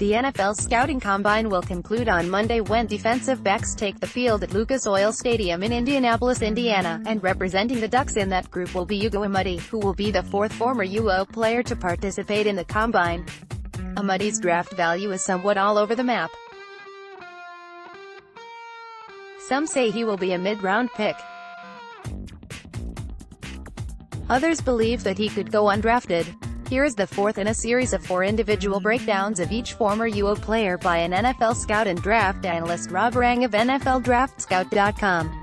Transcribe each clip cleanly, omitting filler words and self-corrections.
The NFL Scouting Combine will conclude on Monday when defensive backs take the field at Lucas Oil Stadium in Indianapolis, Indiana, and representing the Ducks in that group will be Ugo Amadi, who will be the fourth former UO player to participate in the Combine. Amadi's draft value is somewhat all over the map. Some say he will be a mid-round pick. Others believe that he could go undrafted. Here is the fourth in a series of 4 individual breakdowns of each former UO player by an NFL scout and draft analyst Rob Rang of NFLDraftScout.com.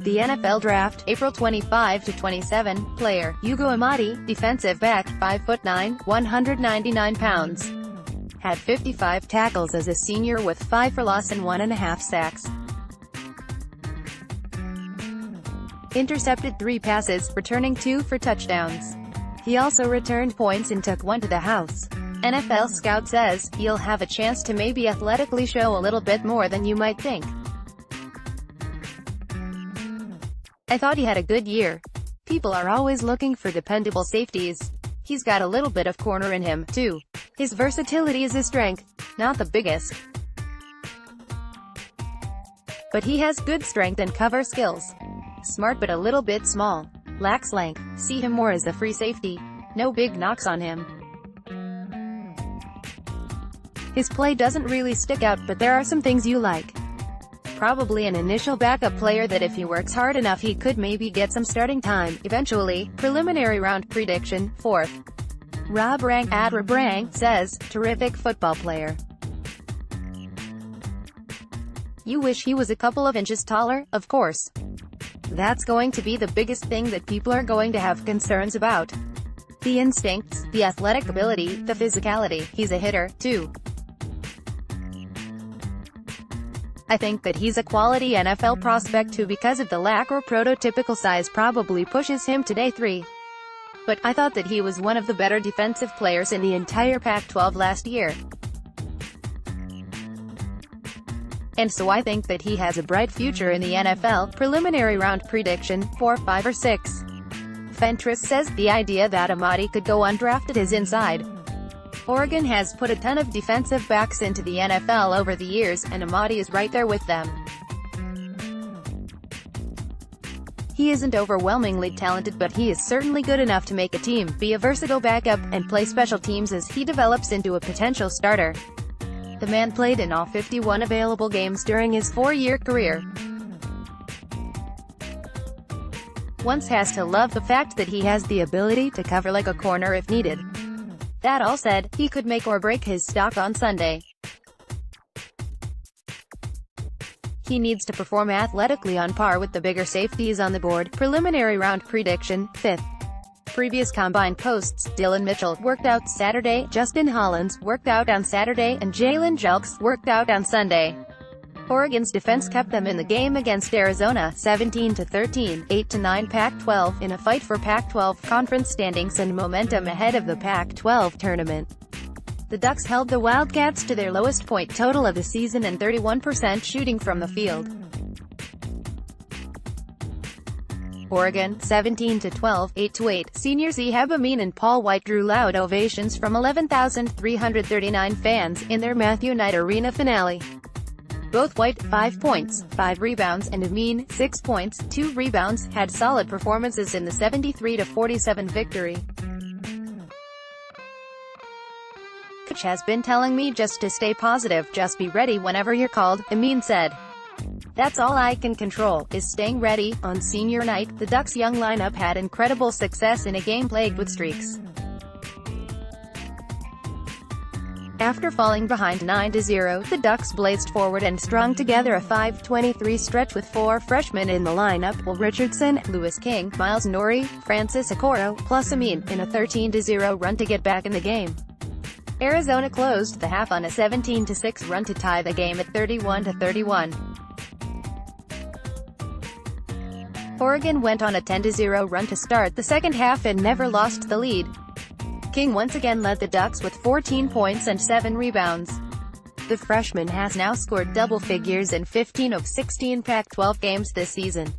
The NFL Draft, April 25 to 27, player, Ugo Amadi, defensive back, 5'9", 199 pounds. Had 55 tackles as a senior with 5 for loss and 1.5 sacks. Intercepted 3 passes, returning 2 for touchdowns. He also returned points and took 1 to the house. NFL Scout says, he'll have a chance to maybe athletically show a little bit more than you might think. I thought he had a good year. People are always looking for dependable safeties. He's got a little bit of corner in him, too. His versatility is his strength, not the biggest. But he has good strength and cover skills. Smart but a little bit small. Lacks length. See him more as a free safety. No big knocks on him. His play doesn't really stick out, but there are some things you like. Probably an initial backup player that if he works hard enough he could maybe get some starting time, eventually. Preliminary round prediction, 4th. Rob Rang, @RobRang, says, terrific football player. You wish he was a couple of inches taller, of course. That's going to be the biggest thing that people are going to have concerns about. The instincts, the athletic ability, the physicality. He's a hitter, too. I think that he's a quality NFL prospect who, because of the lack or prototypical size, probably pushes him to day 3. But I thought that he was one of the better defensive players in the entire Pac-12 last year. And so I think that he has a bright future in the NFL. Preliminary round prediction, 4, 5 or 6. Fentress says, the idea that Amadi could go undrafted is inside. Oregon has put a ton of defensive backs into the NFL over the years, and Amadi is right there with them. He isn't overwhelmingly talented, but he is certainly good enough to make a team, be a versatile backup, and play special teams as he develops into a potential starter. The man played in all 51 available games during his 4-year career. One has to love the fact that he has the ability to cover like a corner if needed. That all said, he could make or break his stock on Sunday. He needs to perform athletically on par with the bigger safeties on the board. Preliminary round prediction, 5th. Previous combine posts, Dylan Mitchell worked out Saturday, Justin Hollins worked out on Saturday, and Jalen Jelks worked out on Sunday. Oregon's defense kept them in the game against Arizona, 17-13, 8-9 Pac-12, in a fight for Pac-12 conference standings and momentum ahead of the Pac-12 tournament. The Ducks held the Wildcats to their lowest point total of the season and 31% shooting from the field. Oregon, 17-12, 8-8. Seniors Ehab Amin and Paul White drew loud ovations from 11,339 fans in their Matthew Knight Arena finale. Both White, 5 points, 5 rebounds, and Amin, 6 points, 2 rebounds, had solid performances in the 73-47 victory. Coach has been telling me just to stay positive, just be ready whenever you're called, Amin said. That's all I can control, is staying ready. On senior night, the Ducks' young lineup had incredible success in a game plagued with streaks. After falling behind 9-0, the Ducks blazed forward and strung together a 5-23 stretch with 4 freshmen in the lineup: Will Richardson, Lewis King, Miles Norrie, Francis Okoro, plus Amin, in a 13-0 run to get back in the game. Arizona closed the half on a 17-6 run to tie the game at 31-31. Oregon went on a 10-0 run to start the second half and never lost the lead. King once again led the Ducks with 14 points and 7 rebounds. The freshman has now scored double figures in 15 of 16 Pac-12 games this season.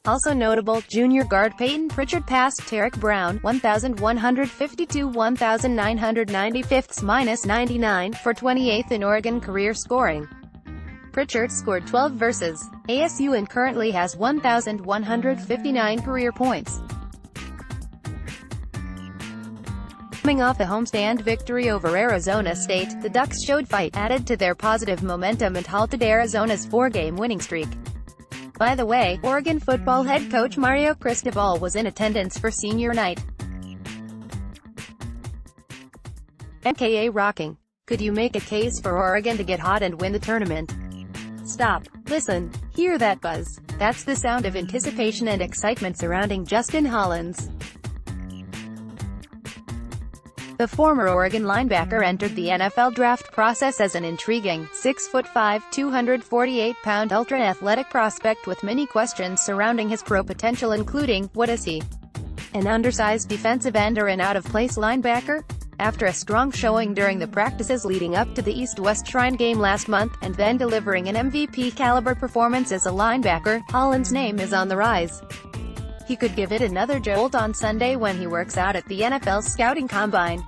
Also notable, junior guard Peyton Pritchard passed Tarek Brown, 1,152 1,995 for 28th in Oregon career scoring. Pritchard scored 12 versus ASU and currently has 1,159 career points. Coming off a homestand victory over Arizona State, the Ducks showed fight, added to their positive momentum and halted Arizona's 4-game winning streak. By the way, Oregon football head coach Mario Cristobal was in attendance for senior night. MKA rocking. Could you make a case for Oregon to get hot and win the tournament? Stop. Listen. Hear that buzz? That's the sound of anticipation and excitement surrounding Justin Hollins. The former Oregon linebacker entered the NFL draft process as an intriguing 6'5", 248-pound ultra-athletic prospect with many questions surrounding his pro potential, including, what is he? An undersized defensive end or an out-of-place linebacker? After a strong showing during the practices leading up to the East-West Shrine game last month, and then delivering an MVP-caliber performance as a linebacker, Hollins' name is on the rise. He could give it another jolt on Sunday when he works out at the NFL's scouting combine.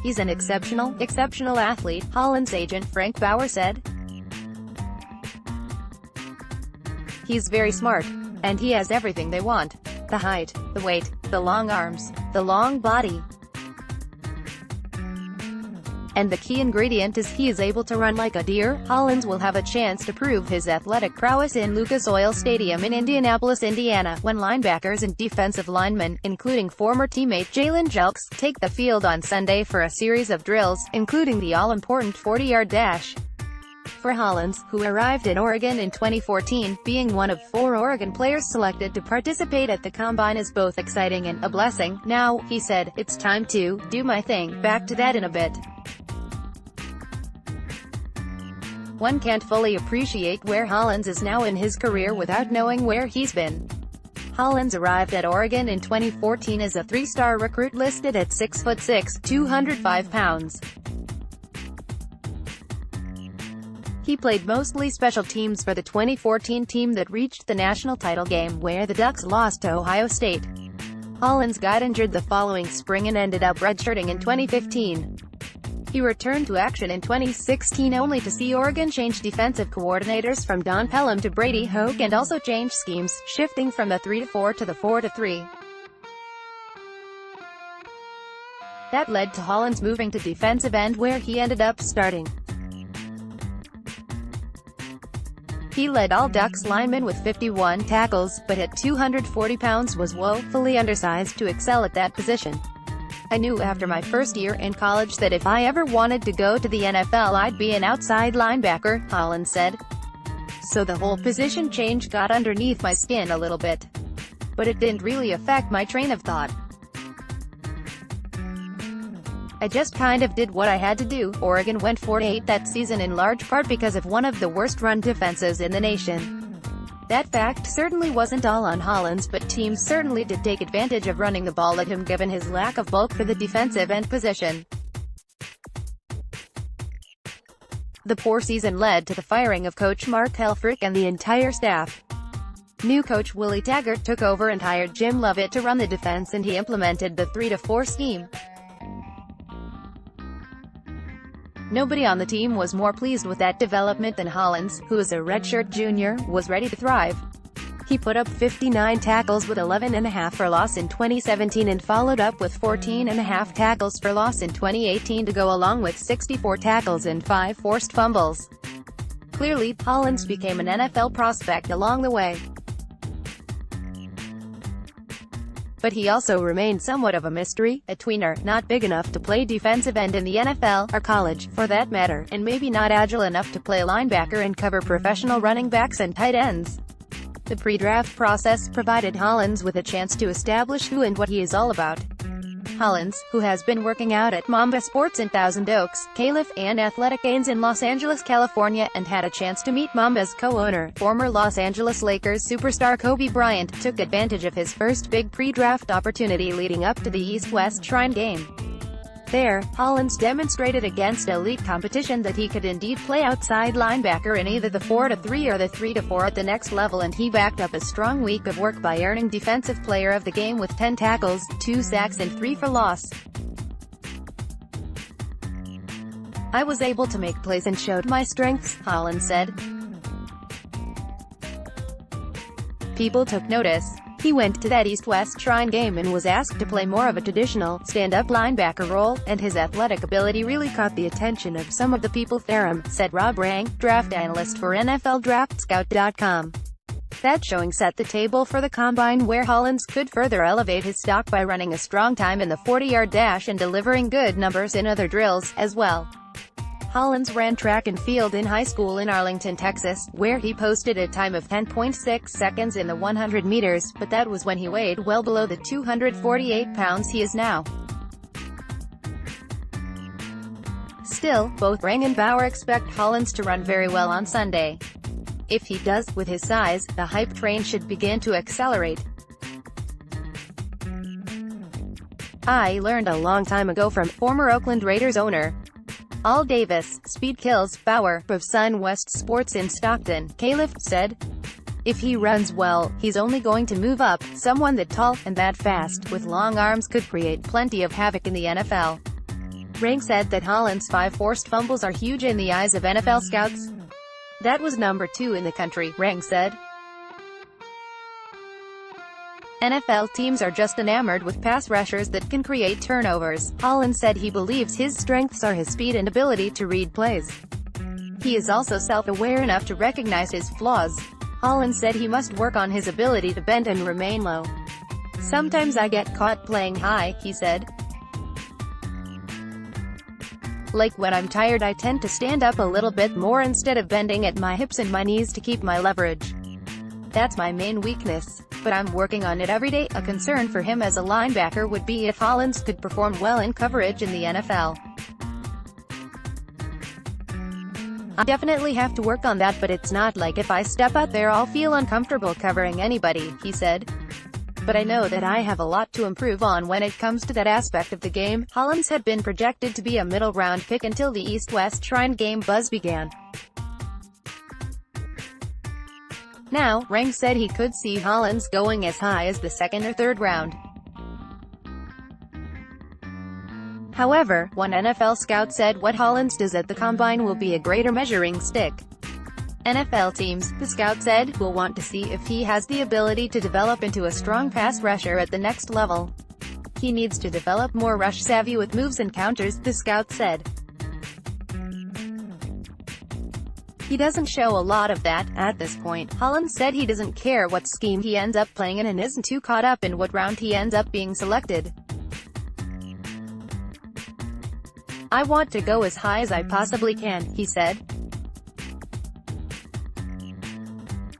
He's an exceptional athlete, Hollins' agent Frank Bauer said. He's very smart. And he has everything they want. The height, the weight, the long arms, the long body. And the key ingredient is he is able to run like a deer. Hollins will have a chance to prove his athletic prowess in Lucas Oil Stadium in Indianapolis, Indiana, when linebackers and defensive linemen, including former teammate Jalen Jelks, take the field on Sunday for a series of drills, including the all-important 40-yard dash. For Hollins, who arrived in Oregon in 2014, being one of 4 Oregon players selected to participate at the Combine is both exciting and a blessing. Now, he said, it's time to do my thing. Back to that in a bit. One can't fully appreciate where Hollins is now in his career without knowing where he's been. Hollins arrived at Oregon in 2014 as a 3-star recruit listed at 6'6", 205 pounds. He played mostly special teams for the 2014 team that reached the national title game, where the Ducks lost to Ohio State. Hollins got injured the following spring and ended up redshirting in 2015. He returned to action in 2016 only to see Oregon change defensive coordinators from Don Pelham to Brady Hoke and also change schemes, shifting from the 3-4 to the 4-3. That led to Hollins moving to defensive end, where he ended up starting. He led all Ducks linemen with 51 tackles, but at 240 pounds was woefully undersized to excel at that position. I knew after my first year in college that if I ever wanted to go to the NFL I'd be an outside linebacker, Hollins said. So the whole position change got underneath my skin a little bit. But it didn't really affect my train of thought. I just kind of did what I had to do. Oregon went 4-8 that season in large part because of one of the worst run defenses in the nation. That fact certainly wasn't all on Hollins, but teams certainly did take advantage of running the ball at him given his lack of bulk for the defensive end position. The poor season led to the firing of coach Mark Helfrich and the entire staff. New coach Willie Taggart took over and hired Jim Lovett to run the defense, and he implemented the 3-4 scheme. Nobody on the team was more pleased with that development than Hollins, who as a redshirt junior, was ready to thrive. He put up 59 tackles with 11.5 for loss in 2017 and followed up with 14.5 tackles for loss in 2018 to go along with 64 tackles and 5 forced fumbles. Clearly, Hollins became an NFL prospect along the way. But he also remained somewhat of a mystery, a tweener, not big enough to play defensive end in the NFL, or college, for that matter, and maybe not agile enough to play linebacker and cover professional running backs and tight ends. The pre-draft process provided Hollins with a chance to establish who and what he is all about. Hollins, who has been working out at Mamba Sports in Thousand Oaks, Calif, and Athletic Gains in Los Angeles, California, and had a chance to meet Mamba's co-owner, former Los Angeles Lakers superstar Kobe Bryant, took advantage of his first big pre-draft opportunity leading up to the East-West Shrine game. There, Hollins demonstrated against elite competition that he could indeed play outside linebacker in either the 4-3 or the 3-4 at the next level, and he backed up a strong week of work by earning Defensive Player of the Game with 10 tackles, 2 sacks and 3 for loss. "I was able to make plays and showed my strengths," Hollins said. "People took notice. He went to that East-West Shrine game and was asked to play more of a traditional, stand-up linebacker role, and his athletic ability really caught the attention of some of the people there," said Rob Rang, draft analyst for NFLDraftScout.com. That showing set the table for the Combine, where Hollins could further elevate his stock by running a strong time in the 40-yard dash and delivering good numbers in other drills, as well. Hollins ran track and field in high school in Arlington, Texas, where he posted a time of 10.6 seconds in the 100 meters, but that was when he weighed well below the 248 pounds he is now. Still, both Rang and Bauer expect Hollins to run very well on Sunday. If he does, with his size, the hype train should begin to accelerate. "I learned a long time ago from former Oakland Raiders owner Al Davis, Speed Kills, Bauer, of Sun West Sports in Stockton, Calif, said. If he runs well, he's only going to move up. Someone that tall, and that fast, with long arms could create plenty of havoc in the NFL. Rang said that Hollins' 5 forced fumbles are huge in the eyes of NFL scouts. That was number 2 in the country, Rang said. NFL teams are just enamored with pass rushers that can create turnovers. Hollins said he believes his strengths are his speed and ability to read plays. He is also self-aware enough to recognize his flaws. Hollins said he must work on his ability to bend and remain low. Sometimes I get caught playing high, he said. Like when I'm tired, I tend to stand up a little bit more instead of bending at my hips and my knees to keep my leverage. That's my main weakness, but I'm working on it every day. A concern for him as a linebacker would be if Hollins could perform well in coverage in the NFL. I definitely have to work on that, but it's not like if I step out there I'll feel uncomfortable covering anybody, he said. But I know that I have a lot to improve on when it comes to that aspect of the game. Hollins had been projected to be a middle-round pick until the East-West Shrine game buzz began. Now, Rang said he could see Hollins going as high as the 2nd or 3rd round. However, one NFL scout said what Hollins does at the Combine will be a greater measuring stick. NFL teams, the scout said, will want to see if he has the ability to develop into a strong pass rusher at the next level. He needs to develop more rush savvy with moves and counters, the scout said. He doesn't show a lot of that at this point. Hollins said he doesn't care what scheme he ends up playing in and isn't too caught up in what round he ends up being selected. I want to go as high as I possibly can, he said.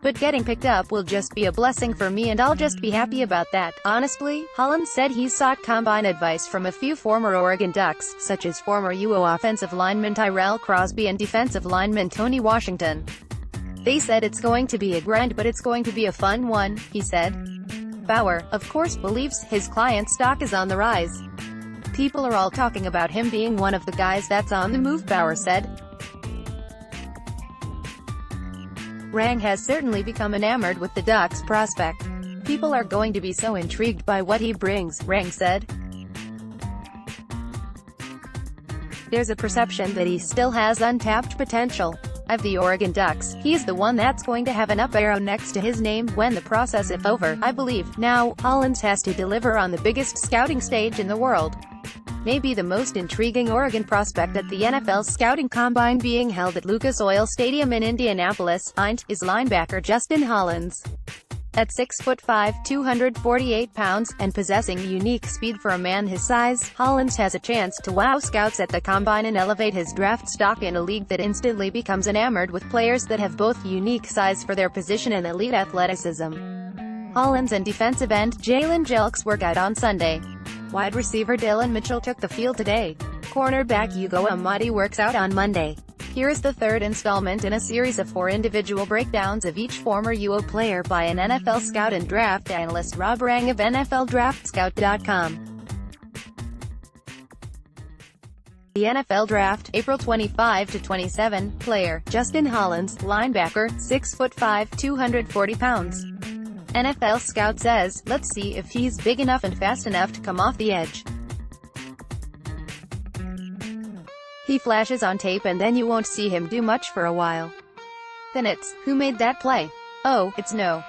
But getting picked up will just be a blessing for me and I'll just be happy about that. Honestly, Hollins said he sought Combine advice from a few former Oregon Ducks, such as former UO offensive lineman Tyrell Crosby and defensive lineman Tony Washington. They said it's going to be a grind, but it's going to be a fun one, he said. Bauer, of course, believes his client's stock is on the rise. People are all talking about him being one of the guys that's on the move, Bauer said. Rang has certainly become enamored with the Ducks prospect. People are going to be so intrigued by what he brings, Rang said. There's a perception that he still has untapped potential. Of the Oregon Ducks, he's the one that's going to have an up arrow next to his name when the process is over, I believe. Now, Hollins has to deliver on the biggest scouting stage in the world. Maybe the most intriguing Oregon prospect at the NFL's scouting combine being held at Lucas Oil Stadium in Indianapolis, is linebacker Justin Hollins. At 6'5", 248 pounds, and possessing unique speed for a man his size, Hollins has a chance to wow scouts at the Combine and elevate his draft stock in a league that instantly becomes enamored with players that have both unique size for their position and elite athleticism. Hollins and defensive end Jalen Jelks work out on Sunday. Wide receiver Dylan Mitchell took the field today. Cornerback Ugo Amadi works out on Monday. Here is the 3rd installment in a series of 4 individual breakdowns of each former UO player by an NFL scout and draft analyst Rob Rang of NFLDraftScout.com. The NFL Draft, April 25 to 27, player, Justin Hollins, linebacker, 6'5", 240 pounds. NFL scout says, let's see if he's big enough and fast enough to come off the edge. He flashes on tape and then you won't see him do much for a while. Then it's, who made that play? Oh, it's no.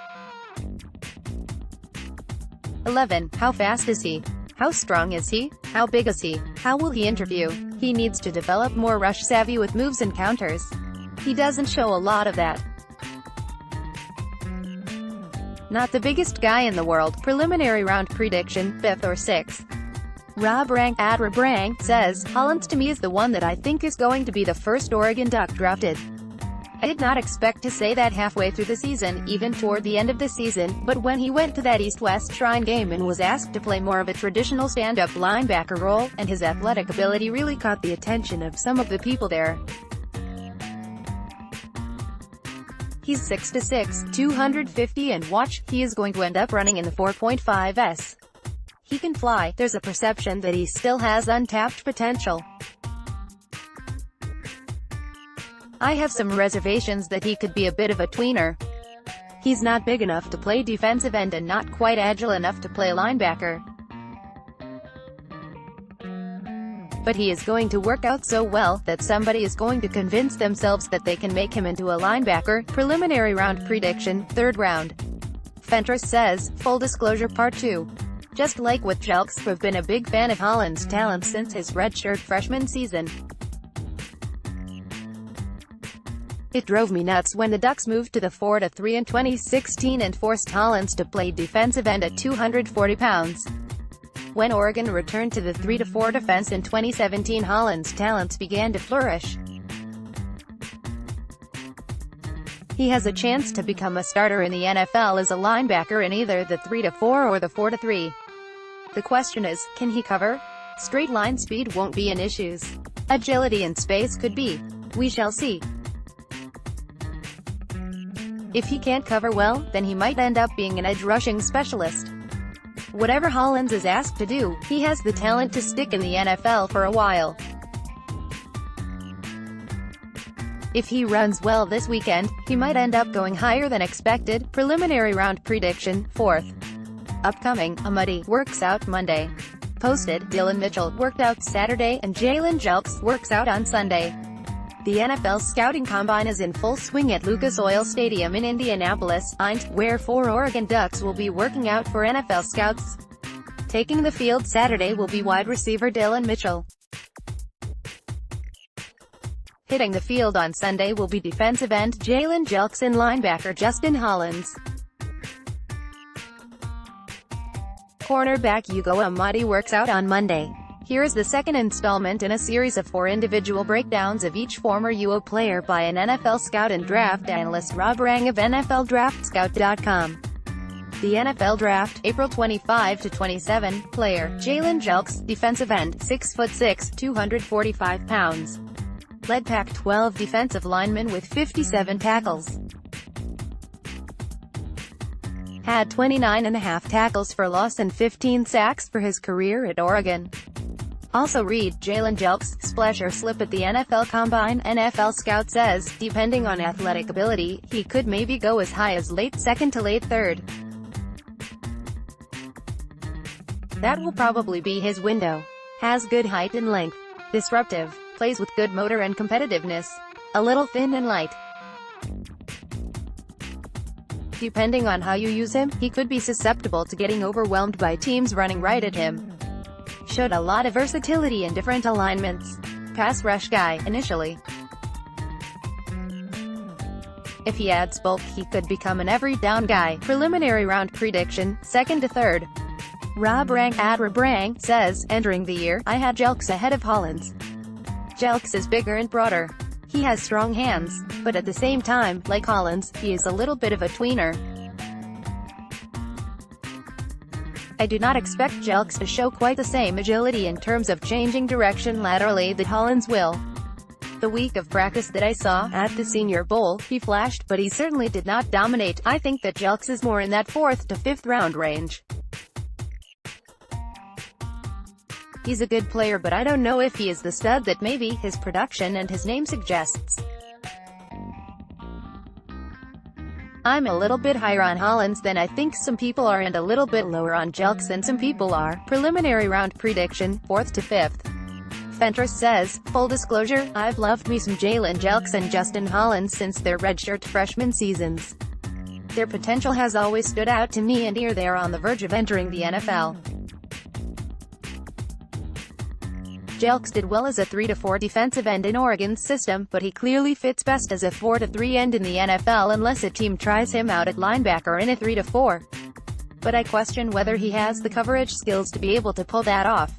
11. How fast is he? How strong is he? How big is he? How will he interview? He needs to develop more rush savvy with moves and counters. He doesn't show a lot of that. Not the biggest guy in the world. Preliminary round prediction, 5th or 6th. Rob Rang at Rabrang says, Hollins to me is the one that I think is going to be the first Oregon Duck drafted. I did not expect to say that halfway through the season, even toward the end of the season, but when he went to that East-West Shrine game and was asked to play more of a traditional stand-up linebacker role, and his athletic ability really caught the attention of some of the people there. He's 6'6", 250 and watch, he is going to end up running in the 4.5s. He can fly. There's a perception that he still has untapped potential. I have some reservations that he could be a bit of a tweener. He's not big enough to play defensive end and not quite agile enough to play linebacker. But he is going to work out so well that somebody is going to convince themselves that they can make him into a linebacker. Preliminary round prediction, 3rd round. Fentress says, full disclosure part 2. Just like with Jelks, I've been a big fan of Hollins' talent since his redshirt freshman season. It drove me nuts when the Ducks moved to the 4-3 in 2016 and forced Hollins to play defensive end at 240 pounds. When Oregon returned to the 3-4 defense in 2017, Hollins' talents began to flourish. He has a chance to become a starter in the NFL as a linebacker in either the 3-4 or the 4-3. The question is, can he cover? Straight line speed won't be an issue. Agility in space could be. We shall see. If he can't cover well, then he might end up being an edge rushing specialist. Whatever Hollins is asked to do, he has the talent to stick in the NFL for a while. If he runs well this weekend, he might end up going higher than expected. Preliminary round prediction, 4th. Upcoming, Amadi works out Monday. Posted, Dylan Mitchell worked out Saturday and Jalen Jelks works out on Sunday. The NFL scouting combine is in full swing at Lucas Oil Stadium in Indianapolis, where 4 Oregon Ducks will be working out for NFL scouts. Taking the field Saturday will be wide receiver Dylan Mitchell. Hitting the field on Sunday will be defensive end Jalen Jelks and linebacker Justin Hollins. Cornerback Ugo Amadi works out on Monday. Here is the second installment in a series of 4 individual breakdowns of each former UO player by an NFL scout and draft analyst Rob Rang of NFLDraftScout.com. The NFL Draft, April 25 to 27, player, Jalen Jelks, defensive end, 6'6", 245 pounds. Led Pac-12 defensive lineman with 57 tackles. Had 29.5 tackles for loss and 15 sacks for his career at Oregon. Also read, Jalen Jelks, splash or slip at the NFL Combine. NFL scout says, depending on athletic ability, he could maybe go as high as late 2nd to late 3rd. That will probably be his window. Has good height and length. Disruptive. Plays with good motor and competitiveness. A little thin and light. Depending on how you use him, he could be susceptible to getting overwhelmed by teams running right at him. Showed a lot of versatility in different alignments. Pass rush guy, initially. If he adds bulk, he could become an every down guy. Preliminary round prediction, 2nd to 3rd. Rob Rang at Rabrang says, entering the year, I had Jelks ahead of Hollins. Jelks is bigger and broader. He has strong hands, but at the same time, like Hollins, he is a little bit of a tweener. I do not expect Jelks to show quite the same agility in terms of changing direction laterally that Hollins will. The week of practice that I saw at the Senior Bowl, he flashed, but he certainly did not dominate. I think that Jelks is more in that 4th to 5th round range. He's a good player, but I don't know if he is the stud that maybe his production and his name suggests. I'm a little bit higher on Hollins than I think some people are and a little bit lower on Jelks than some people are. Preliminary round prediction, 4th to 5th. Fentress says, full disclosure, I've loved me some Jalen Jelks and Justin Hollins since their redshirt freshman seasons. Their potential has always stood out to me, and here they are on the verge of entering the NFL. Jelks did well as a 3-4 defensive end in Oregon's system, but he clearly fits best as a 4-3 end in the NFL unless a team tries him out at linebacker in a 3-4. But I question whether he has the coverage skills to be able to pull that off.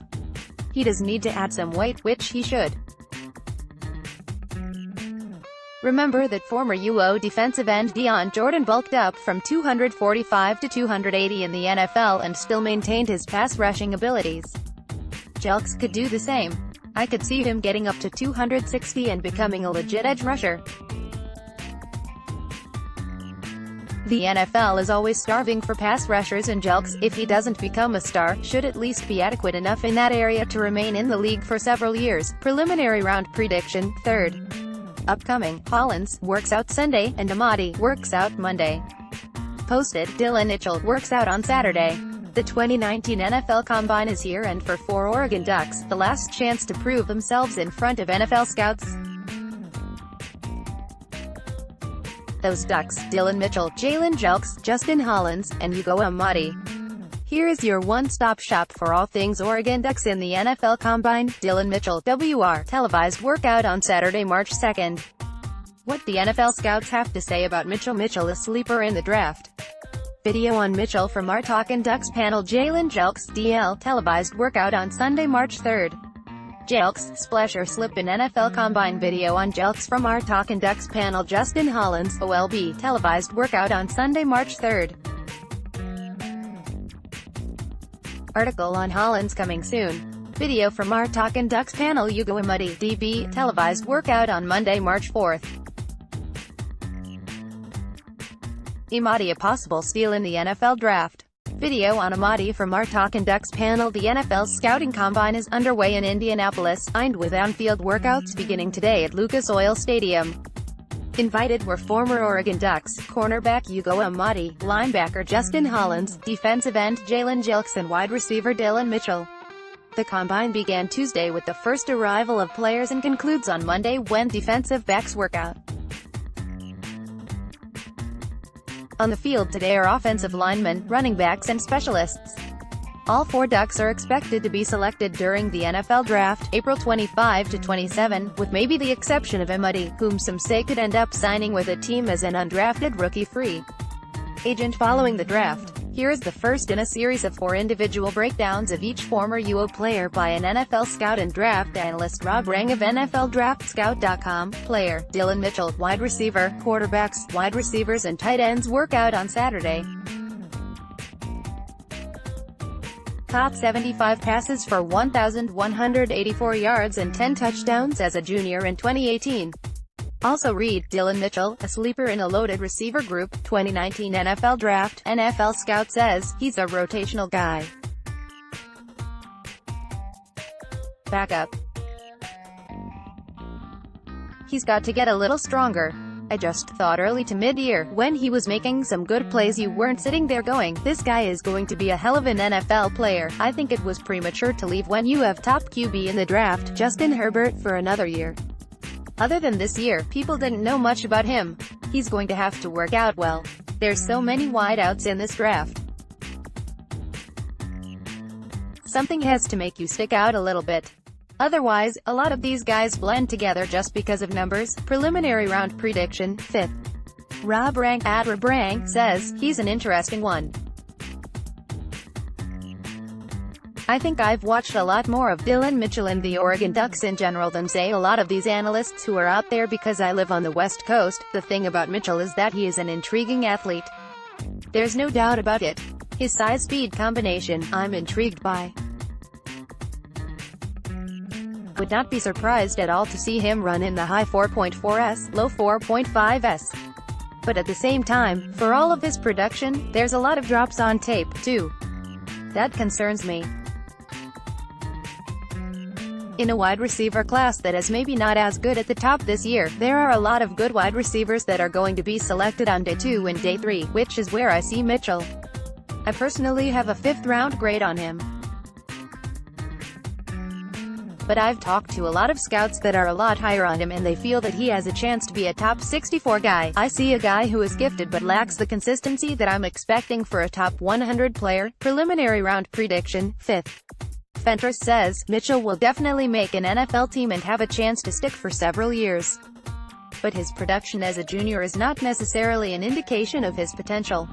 He does need to add some weight, which he should. Remember that former UO defensive end Dion Jordan bulked up from 245 to 280 in the NFL and still maintained his pass rushing abilities. Jelks could do the same. I could see him getting up to 260 and becoming a legit edge rusher. The NFL is always starving for pass rushers, and Jelks, if he doesn't become a star, should at least be adequate enough in that area to remain in the league for several years. Preliminary round prediction, 3rd. Upcoming, Hollins works out Sunday, and Amadi works out Monday. Posted, Dylan Mitchell works out on Saturday. The 2019 NFL Combine is here, and for 4 Oregon Ducks, the last chance to prove themselves in front of NFL scouts. Those Ducks, Dylan Mitchell, Jalen Jelks, Justin Hollins, and Ugo Amadi. Here is your one-stop shop for all things Oregon Ducks in the NFL Combine. Dylan Mitchell, WR, televised workout on Saturday, March 2nd. What the NFL scouts have to say about Mitchell. Mitchell, a sleeper in the draft. Video on Mitchell from our Talkin' Ducks panel. Jalen Jelks, DL, televised workout on Sunday, March 3rd. Jelks, splash or slip in NFL Combine. Video on Jelks from our Talkin' Ducks panel. Justin Hollins, OLB, televised workout on Sunday, March 3rd. Article on Hollins coming soon. Video from our Talkin' Ducks panel. Ugo Amadi, DB, televised workout on Monday, March 4th. Amadi, a possible steal in the NFL draft. Video on Amadi from our Talkin' Ducks panel. The NFL's scouting combine is underway in Indianapolis, with on-field workouts beginning today at Lucas Oil Stadium. Invited were former Oregon Ducks cornerback Ugo Amadi, linebacker Justin Hollins, defensive end Jalen Jelks, and wide receiver Dylan Mitchell. The combine began Tuesday with the first arrival of players and concludes on Monday when defensive backs work out. On the field today are offensive linemen, running backs, and specialists. All 4 Ducks are expected to be selected during the NFL Draft, April 25 to 27, with maybe the exception of Amadi, whom some say could end up signing with a team as an undrafted rookie free agent following the draft. Here is the first in a series of 4 individual breakdowns of each former UO player by an NFL scout and draft analyst Rob Rang of NFLDraftScout.com. Player, Dylan Mitchell, wide receiver, quarterbacks, wide receivers and tight ends workout on Saturday. Caught 75 passes for 1,184 yards and 10 touchdowns as a junior in 2018. Also read, Dylan Mitchell, a sleeper in a loaded receiver group, 2019 NFL Draft. NFL Scout says, he's a rotational guy. Backup. He's got to get a little stronger. I just thought early to mid-year, when he was making some good plays, you weren't sitting there going, this guy is going to be a hell of an NFL player. I think it was premature to leave when you have top QB in the draft, Justin Herbert, for another year. Other than this year, people didn't know much about him. He's going to have to work out well. There's so many wideouts in this draft. Something has to make you stick out a little bit. Otherwise, a lot of these guys blend together just because of numbers. Preliminary round prediction, 5th. Rob Rang, @RobRang, says, he's an interesting one. I think I've watched a lot more of Dylan Mitchell and the Oregon Ducks in general than say a lot of these analysts who are out there because I live on the West Coast. The thing about Mitchell is that he is an intriguing athlete. There's no doubt about it. His size-speed combination, I'm intrigued by. Would not be surprised at all to see him run in the high 4.4s, low 4.5s. But at the same time, for all of his production, there's a lot of drops on tape, too. That concerns me. In a wide receiver class that is maybe not as good at the top this year, there are a lot of good wide receivers that are going to be selected on day 2 and day 3, which is where I see Mitchell. I personally have a 5th round grade on him. But I've talked to a lot of scouts that are a lot higher on him and they feel that he has a chance to be a top 64 guy. I see a guy who is gifted but lacks the consistency that I'm expecting for a top 100 player. Preliminary round prediction, 5th. Fentress says, Mitchell will definitely make an NFL team and have a chance to stick for several years. But his production as a junior is not necessarily an indication of his potential.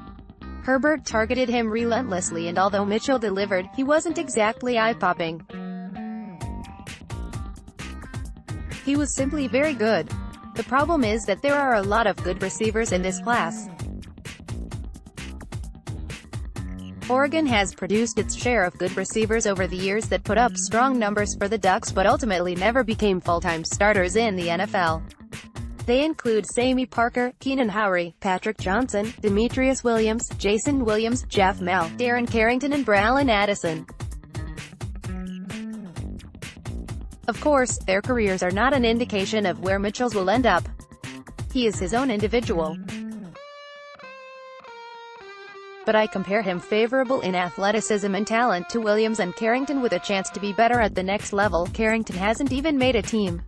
Herbert targeted him relentlessly and although Mitchell delivered, he wasn't exactly eye-popping. He was simply very good. The problem is that there are a lot of good receivers in this class. Oregon has produced its share of good receivers over the years that put up strong numbers for the Ducks but ultimately never became full-time starters in the NFL. They include Sammy Parker, Keenan Howery, Patrick Johnson, Demetrius Williams, Jason Williams, Jeff Mel, Darren Carrington and Bralon Addison. Of course, their careers are not an indication of where Mitchell's will end up. He is his own individual. But I compare him favorable in athleticism and talent to Williams and Carrington with a chance to be better at the next level. Carrington hasn't even made a team.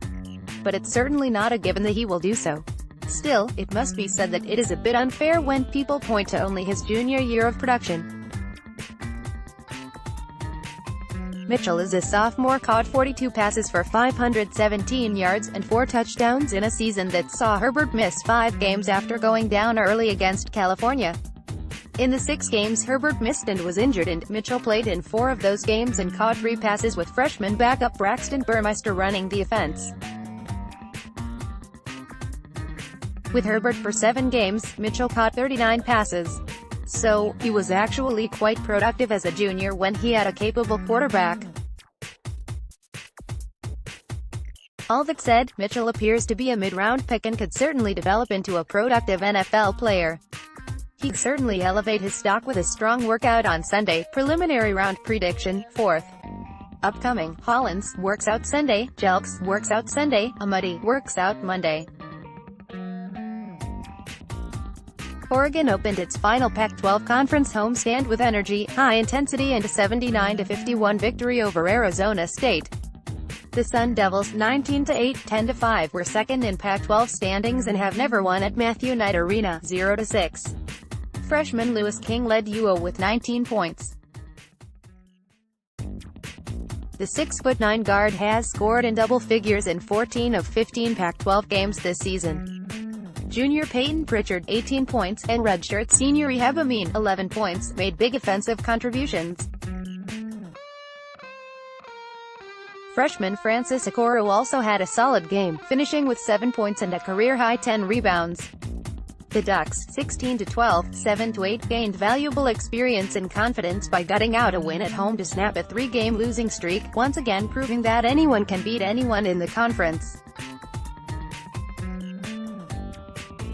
But it's certainly not a given that he will do so. Still, it must be said that it is a bit unfair when people point to only his junior year of production. Mitchell is a sophomore, caught 42 passes for 517 yards and 4 touchdowns in a season that saw Herbert miss 5 games after going down early against California. In the 6 games Herbert missed and was injured and Mitchell played in 4 of those games and caught 3 passes with freshman backup Braxton Burmeister running the offense. With Herbert for 7 games, Mitchell caught 39 passes. So, he was actually quite productive as a junior when he had a capable quarterback. All that said, Mitchell appears to be a mid-round pick and could certainly develop into a productive NFL player. He'd certainly elevate his stock with a strong workout on Sunday. Preliminary round prediction, 4th. Upcoming, Hollins, works out Sunday, Jelks, works out Sunday, Amadi, works out Monday. Oregon opened its final Pac-12 conference homestand with energy, high intensity and a 79-51 victory over Arizona State. The Sun Devils, 19-8, 10-5, were second in Pac-12 standings and have never won at Matthew Knight Arena, 0-6. Freshman Lewis King led UO with 19 points. The 6'9" guard has scored in double figures in 14 of 15 Pac-12 games this season. Junior Peyton Pritchard, 18 points, and redshirt senior Ehab Amin, 11 points, made big offensive contributions. Freshman Francis Okoro also had a solid game, finishing with 7 points and a career-high 10 rebounds. The Ducks, 16-12, 7-8, gained valuable experience and confidence by gutting out a win at home to snap a 3-game losing streak, once again proving that anyone can beat anyone in the conference.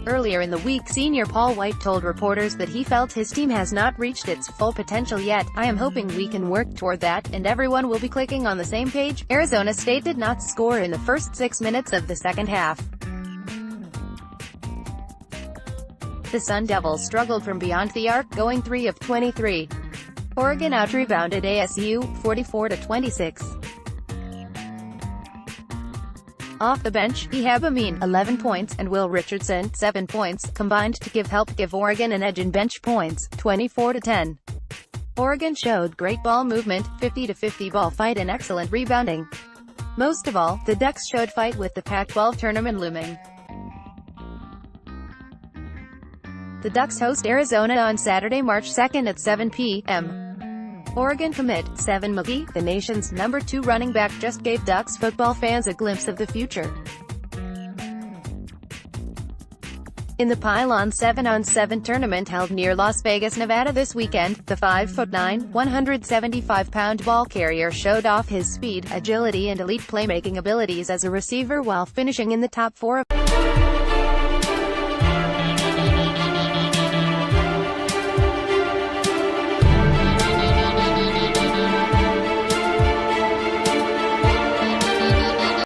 Earlier in the week, senior Paul White told reporters that he felt his team has not reached its full potential yet. I am hoping we can work toward that, and everyone will be clicking on the same page. Arizona State did not score in the first 6 minutes of the second half. The Sun Devils struggled from beyond the arc, going 3 of 23. Oregon out-rebounded ASU, 44-26. Off the bench, Ehab Amin, 11 points, and Will Richardson, 7 points, combined to give Oregon an edge in bench points, 24-10. Oregon showed great ball movement, 50-50 ball fight and excellent rebounding. Most of all, the Ducks showed fight with the Pac-12 tournament looming. The Ducks host Arizona on Saturday, March 2nd at 7 p.m. Oregon commit, Seven McGee, the nation's number 2 running back, just gave Ducks football fans a glimpse of the future. In the Pylon 7-on-7 tournament held near Las Vegas, Nevada this weekend, the 5'9", 175-pound ball carrier showed off his speed, agility and elite playmaking abilities as a receiver while finishing in the top 4 of